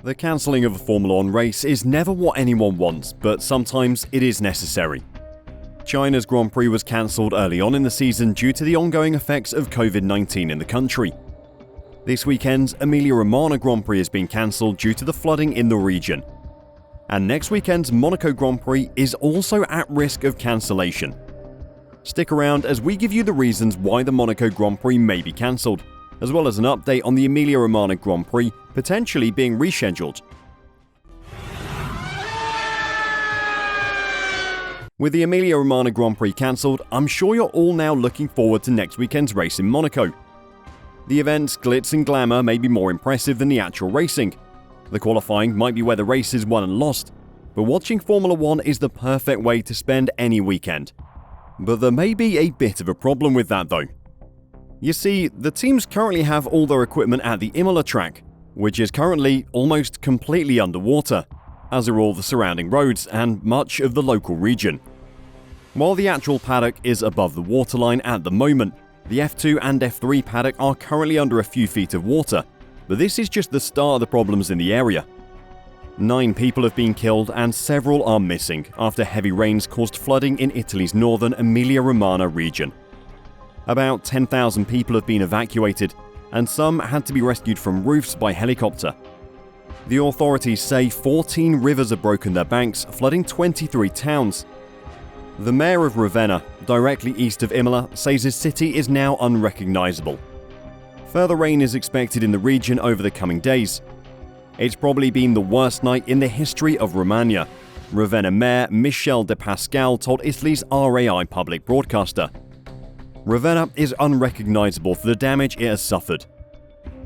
The cancelling of a Formula 1 race is never what anyone wants, but sometimes it is necessary. China's Grand Prix was cancelled early on in the season due to the ongoing effects of COVID-19 in the country. This weekend's Emilia Romagna Grand Prix has been cancelled due to the flooding in the region. And next weekend's Monaco Grand Prix is also at risk of cancellation. Stick around as we give you the reasons why the Monaco Grand Prix may be cancelled, as well as an update on the Emilia Romagna Grand Prix potentially being rescheduled. With the Emilia Romagna Grand Prix cancelled, I'm sure you're all now looking forward to next weekend's race in Monaco. The event's glitz and glamour may be more impressive than the actual racing. The qualifying might be where the race is won and lost, but watching Formula 1 is the perfect way to spend any weekend. But there may be a bit of a problem with that though. You see, the teams currently have all their equipment at the Imola track, which is currently almost completely underwater, as are all the surrounding roads and much of the local region. While the actual paddock is above the waterline at the moment, the F2 and F3 paddock are currently under a few feet of water, but this is just the start of the problems in the area. 9 people have been killed and several are missing after heavy rains caused flooding in Italy's northern Emilia-Romagna region. About 10,000 people have been evacuated, and some had to be rescued from roofs by helicopter. The authorities say 14 rivers have broken their banks, flooding 23 towns. The mayor of Ravenna, directly east of Imola, says his city is now unrecognizable. Further rain is expected in the region over the coming days. It's probably been the worst night in the history of Romagna, Ravenna Mayor Michel de Pascal told Italy's RAI public broadcaster. Ravenna is unrecognizable for the damage it has suffered.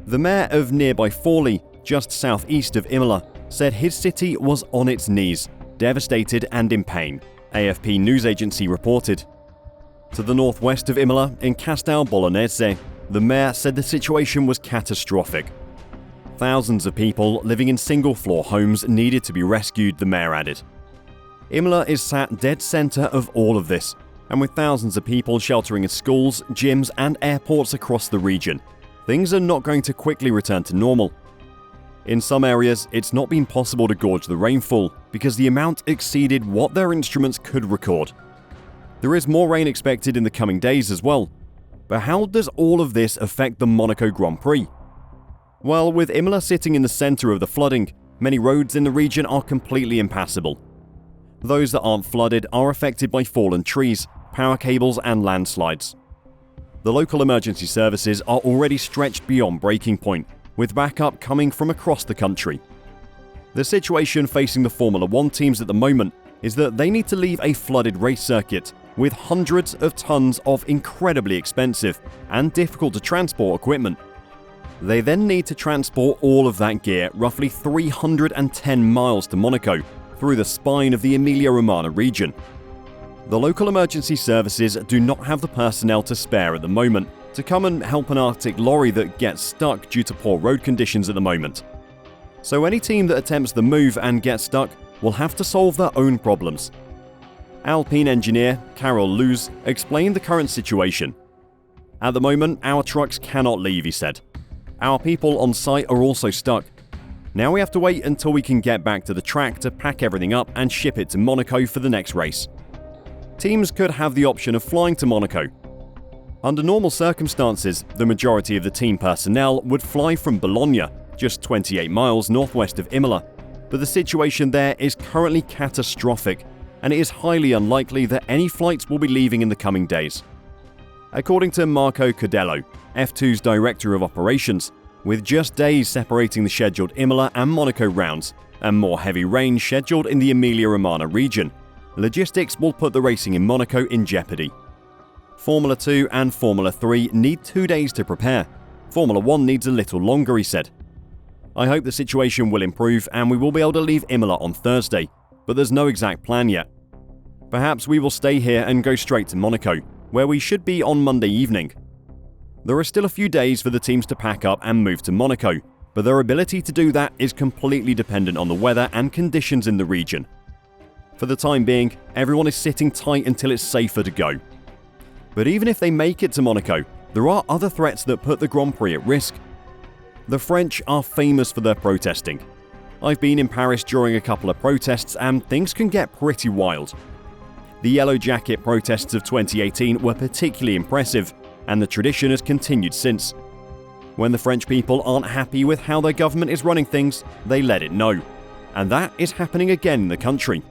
The mayor of nearby Forlì, just southeast of Imola, said his city was on its knees, devastated and in pain, AFP news agency reported. To the northwest of Imola, in Castel Bolognese, the mayor said the situation was catastrophic. Thousands of people living in single-floor homes needed to be rescued, the mayor added. Imola is sat dead center of all of this, and with thousands of people sheltering in schools, gyms and airports across the region, things are not going to quickly return to normal. In some areas, it's not been possible to gauge the rainfall because the amount exceeded what their instruments could record. There is more rain expected in the coming days as well. But how does all of this affect the Monaco Grand Prix? Well, with Imola sitting in the center of the flooding, many roads in the region are completely impassable. Those that aren't flooded are affected by fallen trees, power cables and landslides. The local emergency services are already stretched beyond breaking point, with backup coming from across the country. The situation facing the Formula 1 teams at the moment is that they need to leave a flooded race circuit with hundreds of tons of incredibly expensive and difficult to transport equipment. They then need to transport all of that gear roughly 310 miles to Monaco through the spine of the Emilia-Romagna region. The local emergency services do not have the personnel to spare at the moment to come and help an Arctic lorry that gets stuck due to poor road conditions at the moment. So any team that attempts the move and gets stuck will have to solve their own problems. Alpine engineer Carol Luz explained the current situation. At the moment, our trucks cannot leave, he said. Our people on site are also stuck. Now we have to wait until we can get back to the track to pack everything up and ship it to Monaco for the next race. Teams could have the option of flying to Monaco. Under normal circumstances, the majority of the team personnel would fly from Bologna, just 28 miles northwest of Imola, but the situation there is currently catastrophic, and it is highly unlikely that any flights will be leaving in the coming days. According to Marco Cordello, F2's director of operations, with just days separating the scheduled Imola and Monaco rounds, and more heavy rain scheduled in the Emilia-Romagna region, logistics will put the racing in Monaco in jeopardy. Formula 2 and Formula 3 need 2 days to prepare. Formula 1 needs a little longer, he said. I hope the situation will improve and we will be able to leave Imola on Thursday, but there's no exact plan yet. Perhaps we will stay here and go straight to Monaco, where we should be on Monday evening. There are still a few days for the teams to pack up and move to Monaco, but their ability to do that is completely dependent on the weather and conditions in the region. For the time being, everyone is sitting tight until it's safer to go. But even if they make it to Monaco, there are other threats that put the Grand Prix at risk. The French are famous for their protesting. I've been in Paris during a couple of protests and things can get pretty wild. The Yellow Jacket protests of 2018 were particularly impressive, and the tradition has continued since. When the French people aren't happy with how their government is running things, they let it know. And that is happening again in the country.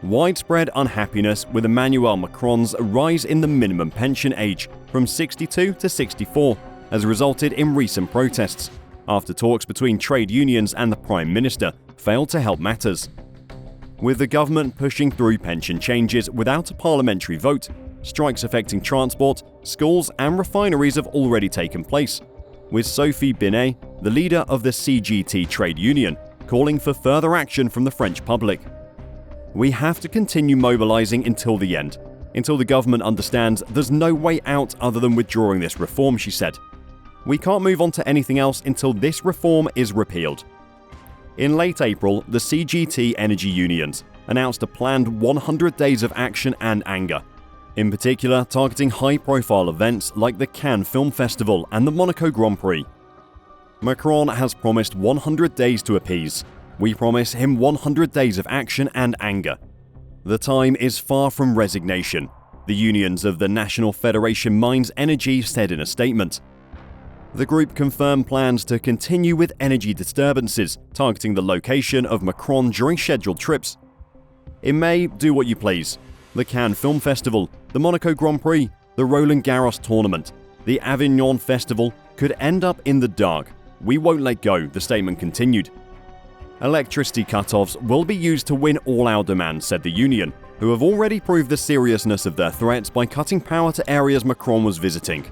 Widespread unhappiness with Emmanuel Macron's rise in the minimum pension age from 62 to 64 has resulted in recent protests, after talks between trade unions and the Prime Minister failed to help matters. With the government pushing through pension changes without a parliamentary vote, strikes affecting transport, schools and refineries have already taken place, with Sophie Binet, the leader of the CGT trade union, calling for further action from the French public. We have to continue mobilizing until the end, until the government understands there's no way out other than withdrawing this reform, she said. We can't move on to anything else until this reform is repealed. In late April, the CGT energy unions announced a planned 100 days of action and anger, in particular targeting high-profile events like the Cannes Film Festival and the Monaco Grand Prix. Macron has promised 100 days to appease. We promise him 100 days of action and anger. The time is far from resignation, the unions of the National Federation Mines Energy said in a statement. The group confirmed plans to continue with energy disturbances, targeting the location of Macron during scheduled trips. In May, do what you please. The Cannes Film Festival, the Monaco Grand Prix, the Roland Garros tournament, the Avignon Festival could end up in the dark. We won't let go, the statement continued. Electricity cutoffs will be used to win all our demands, said the union, who have already proved the seriousness of their threats by cutting power to areas Macron was visiting.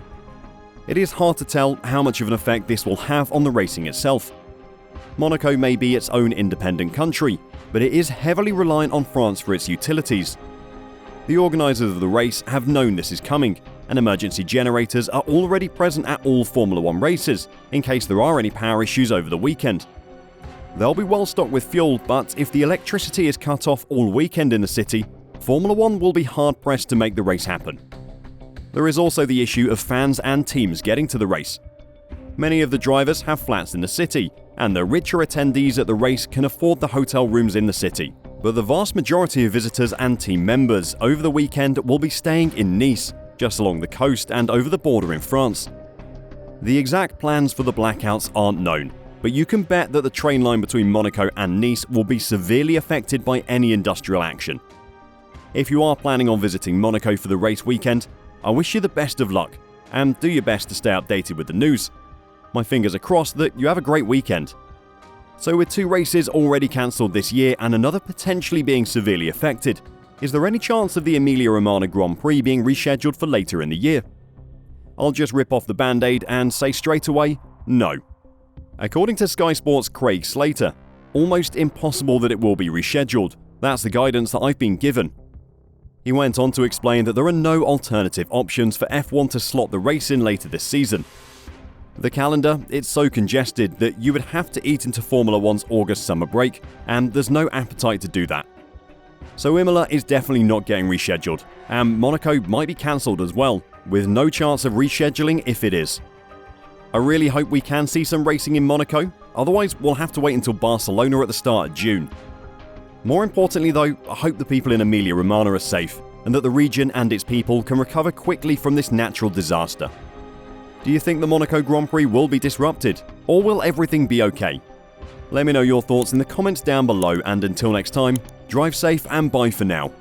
It is hard to tell how much of an effect this will have on the racing itself. Monaco may be its own independent country, but it is heavily reliant on France for its utilities. The organisers of the race have known this is coming, and emergency generators are already present at all Formula 1 races, in case there are any power issues over the weekend. They'll be well stocked with fuel, but if the electricity is cut off all weekend in the city, Formula 1 will be hard-pressed to make the race happen. There is also the issue of fans and teams getting to the race. Many of the drivers have flats in the city, and the richer attendees at the race can afford the hotel rooms in the city. But the vast majority of visitors and team members over the weekend will be staying in Nice, just along the coast and over the border in France. The exact plans for the blackouts aren't known, but you can bet that the train line between Monaco and Nice will be severely affected by any industrial action. If you are planning on visiting Monaco for the race weekend, I wish you the best of luck, and do your best to stay updated with the news. My fingers are crossed that you have a great weekend. So with 2 races already cancelled this year and another potentially being severely affected, is there any chance of the Emilia Romagna Grand Prix being rescheduled for later in the year? I'll just rip off the band-aid and say straight away, no. According to Sky Sports' Craig Slater, almost impossible that it will be rescheduled. That's the guidance that I've been given. He went on to explain that there are no alternative options for F1 to slot the race in later this season. The calendar, it's so congested that you would have to eat into Formula 1's August summer break, and there's no appetite to do that. So Imola is definitely not getting rescheduled, and Monaco might be cancelled as well, with no chance of rescheduling if it is. I really hope we can see some racing in Monaco, otherwise we'll have to wait until Barcelona at the start of June. More importantly though, I hope the people in Emilia Romagna are safe, and that the region and its people can recover quickly from this natural disaster. Do you think the Monaco Grand Prix will be disrupted, or will everything be okay? Let me know your thoughts in the comments down below, and until next time, drive safe and bye for now.